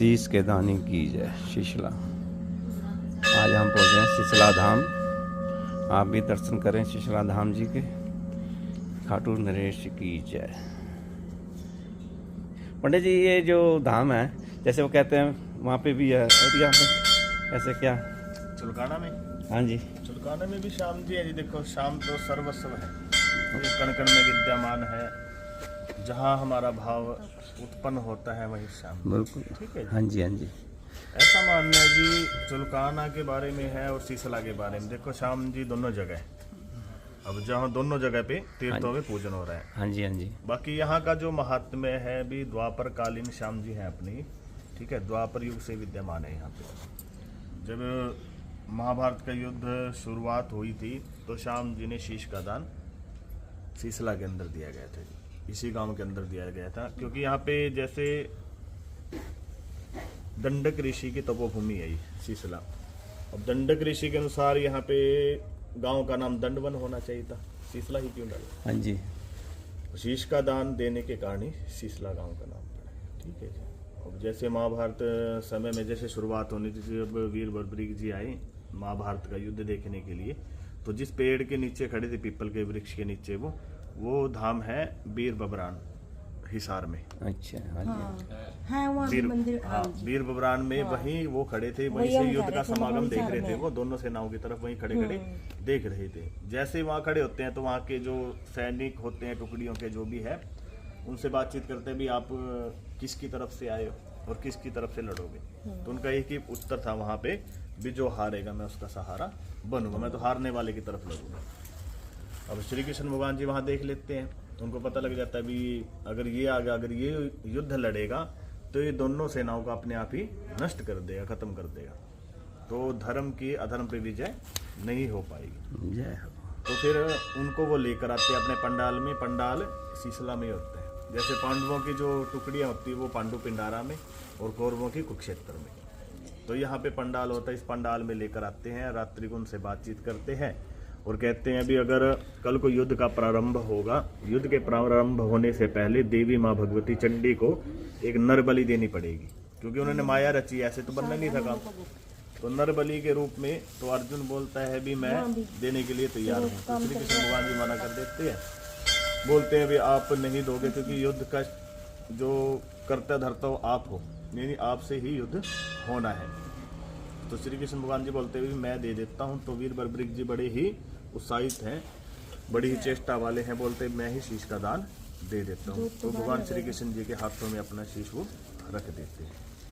शीश के दानी की जय शीशला। आज हम पहुँचे हैं शीशला धाम। आप भी दर्शन करें शीशला धाम जी के। खाटू नरेश की जय। पंडित जी, ये जो धाम है जैसे वो कहते हैं वहाँ पे भी है और यहाँ पे ऐसे क्या? चुलकाना में? हाँ जी, चुलकाना में भी श्याम जी है जी। देखो, श्याम तो सर्वस्व है, ये कण कण में विद्यमान है। जहाँ हमारा भाव उत्पन्न होता है वही श्याम। बिल्कुल ठीक है जी। हाँ जी, हाँ जी। ऐसा मानना है जी, चुलकाना के बारे में है और शीशला के बारे में। देखो, श्याम जी दोनों जगह है। अब जहाँ दोनों जगह पे तीर्थों में पूजन हो रहा है। हाँ जी, हाँ जी। बाकी यहाँ का जो महात्म्य है भी, द्वापर कालीन श्याम जी हैं अपनी। ठीक है, द्वापर युग से विद्यमान है यहाँ पे। जब महाभारत का युद्ध शुरुआत हुई थी तो श्याम जी ने शीश का दान शीशला के अंदर दिया गया था, इसी गांव के अंदर दिया गया था। क्योंकि यहाँ पे जैसे दंडक ऋषि की तपोभूमि है ये शीशला। अब दंडक ऋषि के अनुसार यहाँ पे गांव का नाम दंडवन होना चाहिए था, शीशला ही क्यों डाला? हाँ जी। शीश का दान देने के कारण ही शीशला गांव का नाम पड़ा। ठीक है जी। अब जैसे महाभारत समय में जैसे शुरुआत होनी थी, जब वीर बर्बरीक जी आए महाभारत का युद्ध देखने के लिए, तो जिस पेड़ के नीचे खड़े थे, पीपल के वृक्ष के नीचे, वो धाम है वीर बबरान हिसार में। अच्छा हाँ जी। हाँ, वहाँ भी मंदिर। हाँ, वीर बबरान में वहीं वो खड़े थे, वहीं से युद्ध का समागम देख रहे थे। वो दोनों सेनाओं की तरफ वहीं खड़े खड़े देख रहे थे। जैसे ही वहाँ खड़े होते हैं तो वहाँ के जो सैनिक होते हैं, टुकड़ियों के जो भी है, उनसे बातचीत करते हैं भी आप किसकी तरफ से आए हो और किसकी तरफ से लड़ोगे। तो उनका एक ही उत्तर था वहाँ पे भी, जो हारेगा मैं उसका सहारा बनूंगा, मैं तो हारने वाले की तरफ लड़ूंगा। अब श्री कृष्ण भगवान जी वहाँ देख लेते हैं, उनको पता लग जाता है भी अगर ये आगे अगर ये युद्ध लड़ेगा तो ये दोनों सेनाओं को अपने आप ही नष्ट कर देगा, खत्म कर देगा। तो धर्म की अधर्म पे विजय नहीं हो पाएगी। जय हो। तो फिर उनको वो लेकर आते हैं अपने पंडाल में। पंडाल शीशला में होता है। जैसे पांडवों की जो टुकड़ियाँ होती है वो पांडु पिंडारा में और कौरवों की कुरुक्षेत्र में। तो यहाँ पे पंडाल होता है, इस पंडाल में लेकर आते हैं, रात्रि को उनसे बातचीत करते हैं और कहते हैं अभी अगर कल को युद्ध का प्रारंभ होगा, युद्ध के प्रारंभ होने से पहले देवी माँ भगवती चंडी को एक नर बलि देनी पड़ेगी। क्योंकि उन्होंने माया रची, ऐसे तो बनना नहीं था काम। तो नर बलि के रूप में तो अर्जुन बोलता है भी मैं देने के लिए तैयार हूँ। तो श्री कृष्ण भगवान जी मना कर देते हैं, बोलते हैं भी आप नहीं दोगे, क्योंकि युद्ध का जो करता धरता हो आप हो, यानी आपसे ही युद्ध होना है। तो श्री कृष्ण भगवान जी बोलते हुए मैं दे देता हूँ। तो वीर बर्बरीक जी बड़े ही उत्साहित हैं, बड़ी ही चेष्टा वाले हैं, बोलते मैं ही शीश का दान दे देता हूँ। तो भगवान श्री कृष्ण जी के हाथों में अपना शीश वो रख देते हैं।